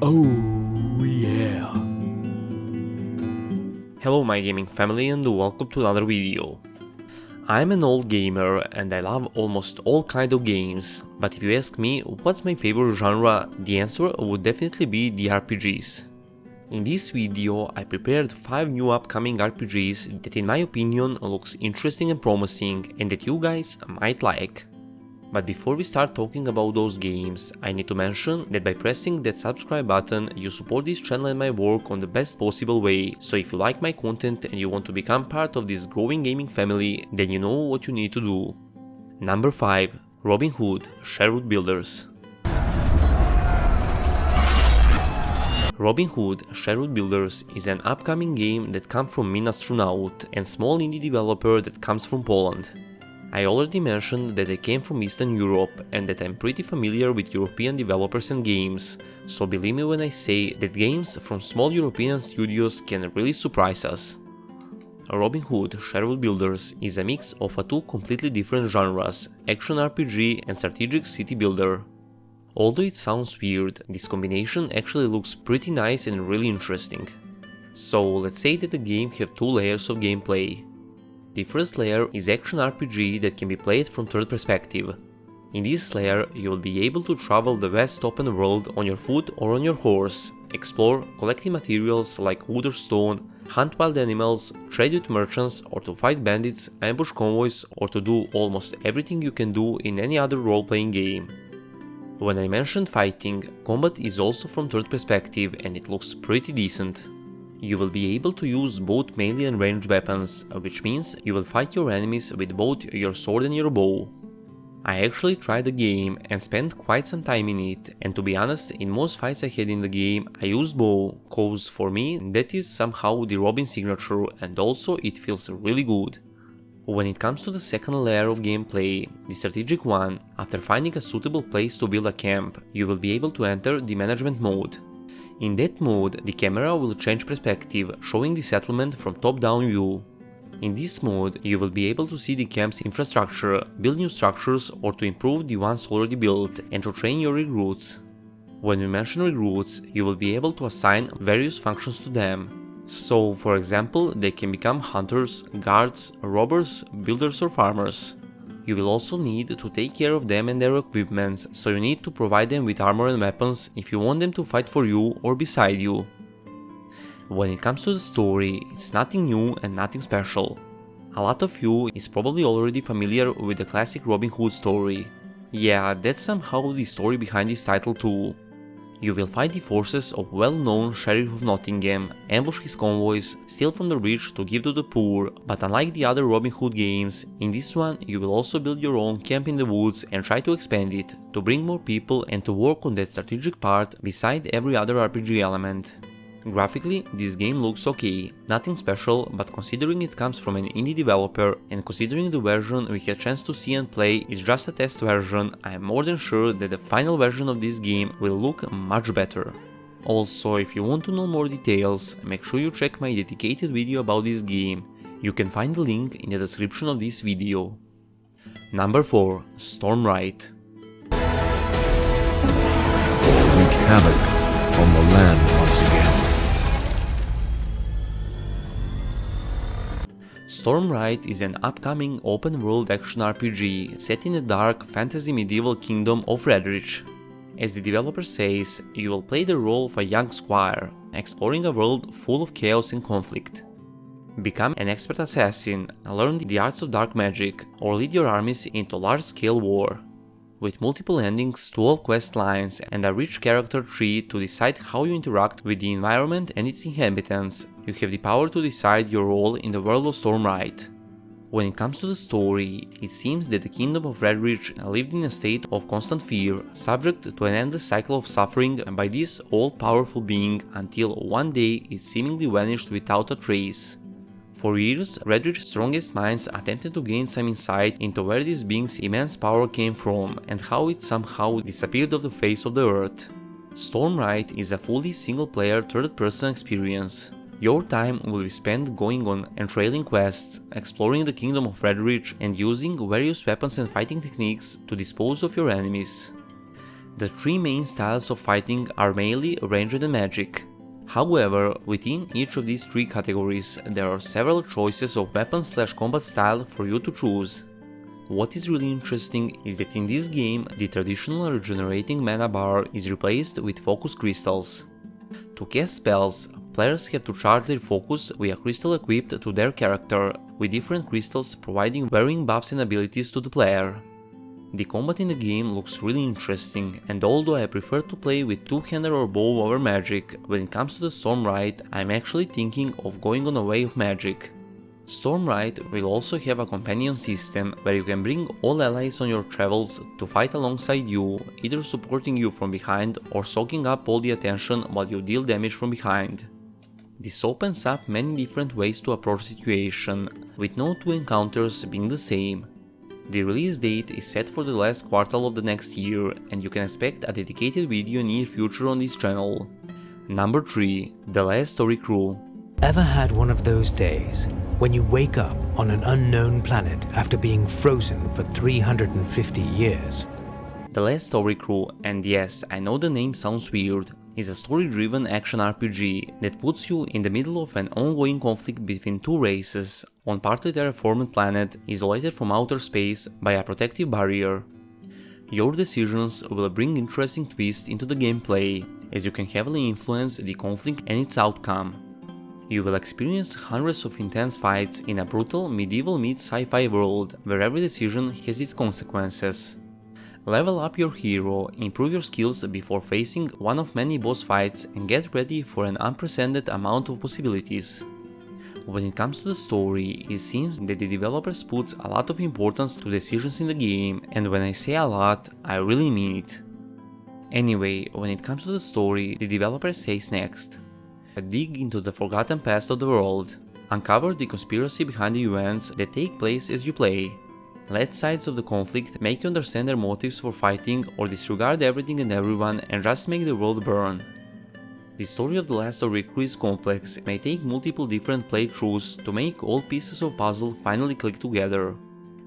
Oh yeah! Hello my gaming family and welcome to another video. I'm an old gamer and I love almost all kind of games, but if you ask me what's my favorite genre, the answer would definitely be the RPGs. In this video I prepared 5 new upcoming RPGs that in my opinion looks interesting and promising and that you guys might like. But before we start talking about those games, I need to mention that by pressing that subscribe button you support this channel and my work on the best possible way, so if you like my content and you want to become part of this growing gaming family, then you know what you need to do. Number 5. Robin Hood Sherwood Builders. Robin Hood Sherwood Builders is an upcoming game that comes from Astronaut and small indie developer that comes from Poland. I already mentioned that I came from Eastern Europe and that I'm pretty familiar with European developers and games, so believe me when I say that games from small European studios can really surprise us. Robin Hood Sherwood Builders is a mix of two completely different genres, action RPG and strategic city builder. Although it sounds weird, this combination actually looks pretty nice and really interesting. So let's say that the game have 2 layers of gameplay. The first layer is action RPG that can be played from third perspective. In this layer you will be able to travel the vast open world on your foot or on your horse, explore, collecting materials like wood or stone, hunt wild animals, trade with merchants or to fight bandits, ambush convoys or to do almost everything you can do in any other role-playing game. When I mentioned fighting, combat is also from third perspective and it looks pretty decent. You will be able to use both melee and ranged weapons, which means you will fight your enemies with both your sword and your bow. I actually tried the game and spent quite some time in it, and to be honest, in most fights I had in the game I used bow, cause for me that is somehow the Robin signature and also it feels really good. When it comes to the second layer of gameplay, the strategic one, after finding a suitable place to build a camp, you will be able to enter the management mode. In that mode, the camera will change perspective, showing the settlement from top-down view. In this mode, you will be able to see the camp's infrastructure, build new structures or to improve the ones already built, and to train your recruits. When we mention recruits, you will be able to assign various functions to them. So, for example, they can become hunters, guards, robbers, builders or farmers. You will also need to take care of them and their equipment, so you need to provide them with armor and weapons if you want them to fight for you or beside you. When it comes to the story, it's nothing new and nothing special. A lot of you is probably already familiar with the classic Robin Hood story. Yeah, that's somehow the story behind this title too. You will fight the forces of well-known Sheriff of Nottingham, ambush his convoys, steal from the rich to give to the poor, but unlike the other Robin Hood games, in this one you will also build your own camp in the woods and try to expand it, to bring more people and to work on that strategic part beside every other RPG element. Graphically, this game looks okay, nothing special, but considering it comes from an indie developer and considering the version we had a chance to see and play is just a test version, I am more than sure that the final version of this game will look much better. Also, if you want to know more details, make sure you check my dedicated video about this game. You can find the link in the description of this video. Number 4. Stormright. Wreak havoc on the land once again. Stormright is an upcoming open-world action RPG set in the dark fantasy medieval kingdom of Redrich. As the developer says, you will play the role of a young squire, exploring a world full of chaos and conflict. Become an expert assassin, learn the arts of dark magic, or lead your armies into large-scale war. With multiple endings to all quest lines and a rich character tree to decide how you interact with the environment and its inhabitants, you have the power to decide your role in the world of Stormright. When it comes to the story, it seems that the kingdom of Redrich lived in a state of constant fear, subject to an endless cycle of suffering by this all-powerful being until one day it seemingly vanished without a trace. For years, Redrich's strongest minds attempted to gain some insight into where this being's immense power came from and how it somehow disappeared off the face of the earth. Stormright is a fully single-player third-person experience. Your time will be spent going on entrailing quests, exploring the kingdom of Redrich and using various weapons and fighting techniques to dispose of your enemies. The three main styles of fighting are melee, ranged and magic. However, within each of these three categories, there are several choices of weapon/combat style for you to choose. What is really interesting is that in this game, the traditional regenerating mana bar is replaced with focus crystals. To cast spells, players have to charge their focus with a crystal equipped to their character, with different crystals providing varying buffs and abilities to the player. The combat in the game looks really interesting, and although I prefer to play with two-hander or bow over magic, when it comes to the Stormright, I'm actually thinking of going on a way of magic. Stormright will also have a companion system where you can bring all allies on your travels to fight alongside you, either supporting you from behind or soaking up all the attention while you deal damage from behind. This opens up many different ways to approach the situation, with no two encounters being the same. The release date is set for the last quarter of the next year, and you can expect a dedicated video in near future on this channel. Number 3. The Last Story Crew. Ever had one of those days when you wake up on an unknown planet after being frozen for 350 years? The Last Story Crew, and yes, I know the name sounds weird, is a story-driven action RPG that puts you in the middle of an ongoing conflict between two races on partly terraformed planet isolated from outer space by a protective barrier. Your decisions will bring interesting twists into the gameplay, as you can heavily influence the conflict and its outcome. You will experience hundreds of intense fights in a brutal medieval meets sci-fi world where every decision has its consequences. Level up your hero, improve your skills before facing one of many boss fights, and get ready for an unprecedented amount of possibilities. When it comes to the story, it seems that the developers put a lot of importance to decisions in the game, and when I say a lot, I really mean it. Anyway, when it comes to the story, the developer says next: dig into the forgotten past of the world, uncover the conspiracy behind the events that take place as you play. Let sides of the conflict make you understand their motives for fighting, or disregard everything and everyone and just make the world burn. The story of The Last Story Crew is complex and may take multiple different playthroughs to make all pieces of puzzle finally click together.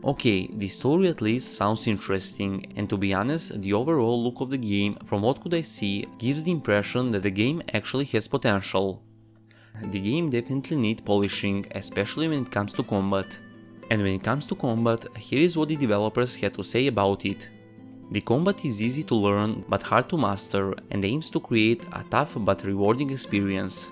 Okay, the story at least sounds interesting, and to be honest, the overall look of the game, from what could I see, gives the impression that the game actually has potential. The game definitely needs polishing, especially when it comes to combat. And when it comes to combat, here is what the developers had to say about it. The combat is easy to learn but hard to master, and aims to create a tough but rewarding experience.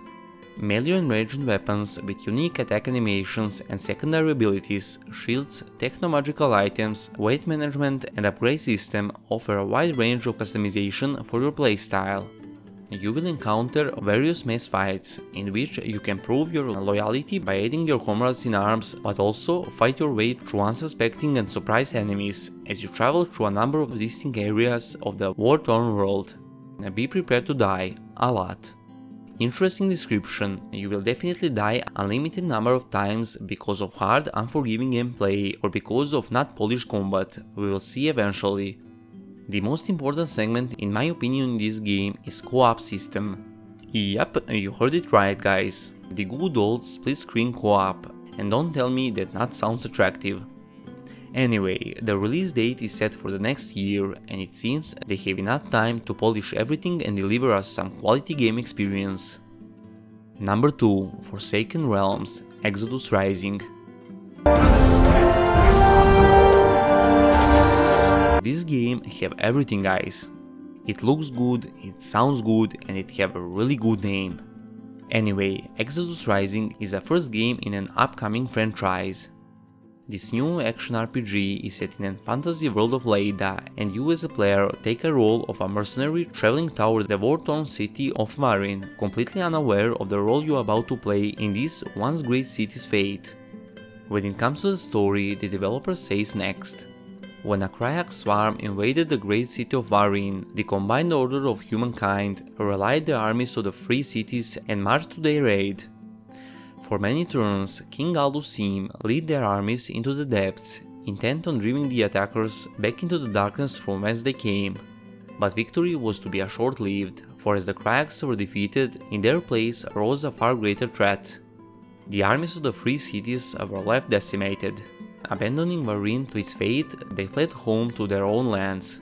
Melee and ranged weapons with unique attack animations and secondary abilities, shields, techno-magical items, weight management and upgrade system offer a wide range of customization for your playstyle. You will encounter various mass fights, in which you can prove your loyalty by aiding your comrades in arms, but also fight your way through unsuspecting and surprise enemies as you travel through a number of distinct areas of the war-torn world. Be prepared to die, a lot. Interesting description: you will definitely die a limited number of times because of hard, unforgiving gameplay or because of not polished combat, we will see eventually. The most important segment in my opinion in this game is co-op system. Yep, you heard it right guys, the good old split screen co-op, and don't tell me that not sounds attractive. Anyway, the release date is set for the next year, and it seems they have enough time to polish everything and deliver us some quality game experience. Number 2. Forsaken Realms, Exodus Rising. This game have everything guys. It looks good, it sounds good, and it have a really good name. Anyway, Exodus Rising is the first game in an upcoming franchise. This new action RPG is set in a fantasy world of Leyda, and you as a player take a role of a mercenary traveling toward the war-torn city of Varin, completely unaware of the role you are about to play in this once great city's fate. When it comes to the story, the developer says next: when a Kryak swarm invaded the great city of Varin, the combined order of humankind rallied the armies of the three cities and marched to their aid. For many turns, King Alusim led their armies into the depths, intent on driving the attackers back into the darkness from whence they came. But victory was to be a short-lived, for as the Kryags were defeated, in their place rose a far greater threat. The armies of the three cities were left decimated. Abandoning Varin to its fate, they fled home to their own lands.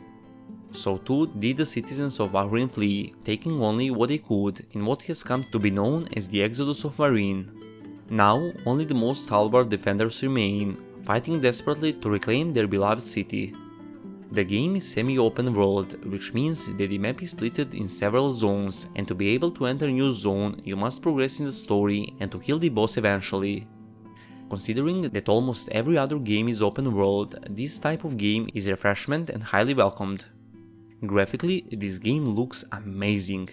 So too did the citizens of Bahrain flee, taking only what they could in what has come to be known as the Exodus of Bahrain. Now only the most stalwart defenders remain, fighting desperately to reclaim their beloved city. The game is semi-open world, which means that the map is split in several zones, and to be able to enter a new zone you must progress in the story and to kill the boss eventually. Considering that almost every other game is open world, this type of game is refreshment and highly welcomed. Graphically, this game looks amazing.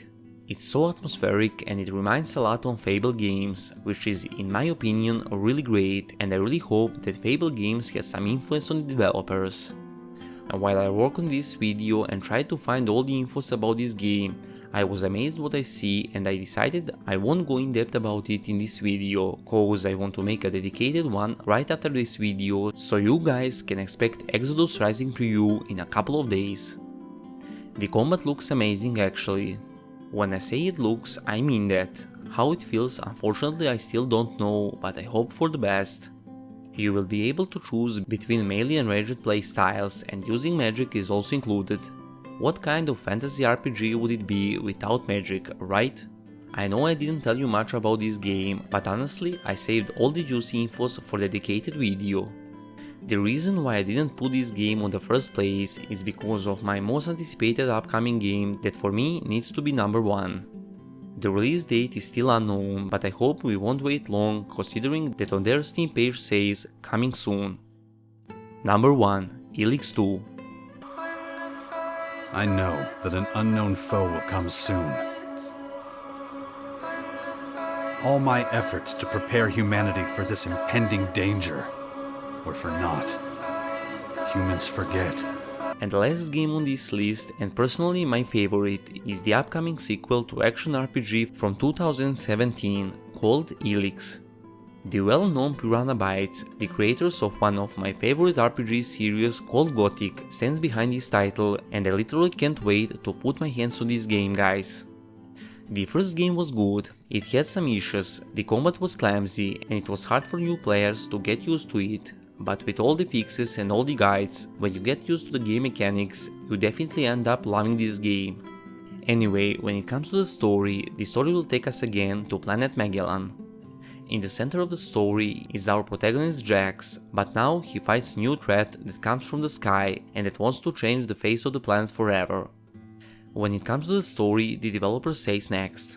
It's so atmospheric and it reminds a lot on Fable games, which is in my opinion really great, and I really hope that Fable games has some influence on the developers. And while I work on this video and tried to find all the infos about this game, I was amazed what I see and I decided I won't go in depth about it in this video, cause I want to make a dedicated one right after this video, so you guys can expect Exodus Rising preview in a couple of days. The combat looks amazing actually. When I say it looks, I mean that. How it feels, unfortunately I still don't know, but I hope for the best. You will be able to choose between melee and ranged playstyles, and using magic is also included. What kind of fantasy RPG would it be without magic, right? I know I didn't tell you much about this game, but honestly I saved all the juicy infos for the dedicated video. The reason why I didn't put this game on the first place is because of my most anticipated upcoming game that for me needs to be number 1. The release date is still unknown, but I hope we won't wait long considering that on their Steam page says coming soon. Number 1. Helix II. I know that an unknown foe will come soon. All my efforts to prepare humanity for this impending danger were for naught. Humans forget. And the last game on this list, and personally my favorite, is the upcoming sequel to action RPG from 2017 called Elex. The well-known Piranha Bytes, the creators of one of my favorite RPG series called Gothic, stands behind this title, and I literally can't wait to put my hands on this game, guys. The first game was good, it had some issues, the combat was clumsy and it was hard for new players to get used to it, but with all the fixes and all the guides, when you get used to the game mechanics, you definitely end up loving this game. Anyway, when it comes to the story will take us again to planet Magellan. In the center of the story is our protagonist Jax, but now he fights new threat that comes from the sky and that wants to change the face of the planet forever. When it comes to the story, the developer says next.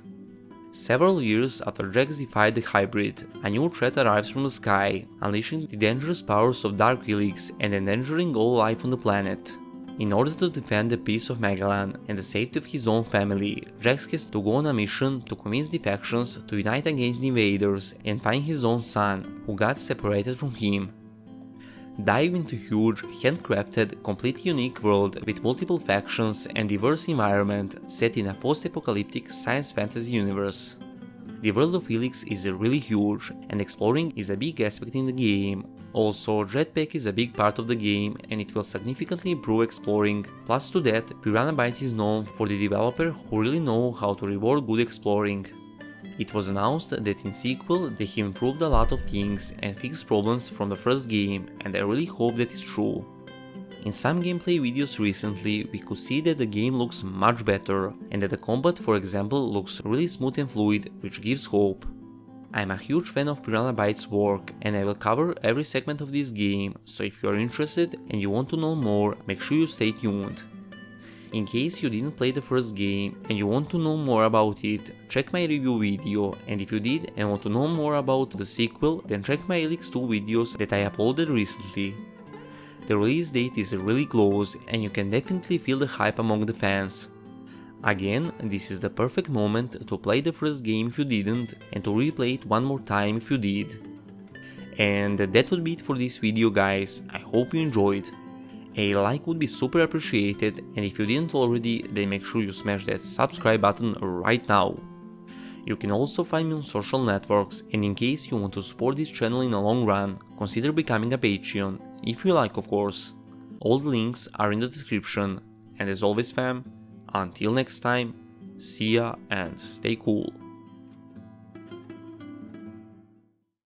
Several years after Jax defied the hybrid, a new threat arrives from the sky, unleashing the dangerous powers of Dark Helix and endangering all life on the planet. In order to defend the peace of Magellan and the safety of his own family, Jax has to go on a mission to convince the factions to unite against the invaders and find his own son, who got separated from him. Dive into a huge, handcrafted, completely unique world with multiple factions and diverse environment set in a post-apocalyptic science fantasy universe. The world of Helix is really huge, and exploring is a big aspect in the game. Also, jetpack is a big part of the game and it will significantly improve exploring, plus to that, Piranha Bytes is known for the developer who really know how to reward good exploring. It was announced that in sequel they have improved a lot of things and fixed problems from the first game, and I really hope that is true. In some gameplay videos recently we could see that the game looks much better and that the combat, for example, looks really smooth and fluid, which gives hope. I'm a huge fan of Piranha Bytes' work and I will cover every segment of this game, so if you are interested and you want to know more, make sure you stay tuned. In case you didn't play the first game and you want to know more about it, check my review video, and if you did and want to know more about the sequel, then check my Helix II videos that I uploaded recently. The release date is really close and you can definitely feel the hype among the fans. Again, this is the perfect moment to play the first game if you didn't and to replay it one more time if you did. And that would be it for this video, guys. I hope you enjoyed. A like would be super appreciated, and if you didn't already, then make sure you smash that subscribe button right now. You can also find me on social networks, and in case you want to support this channel in the long run, consider becoming a Patreon, if you like of course. All the links are in the description, and as always fam, until next time, see ya and stay cool.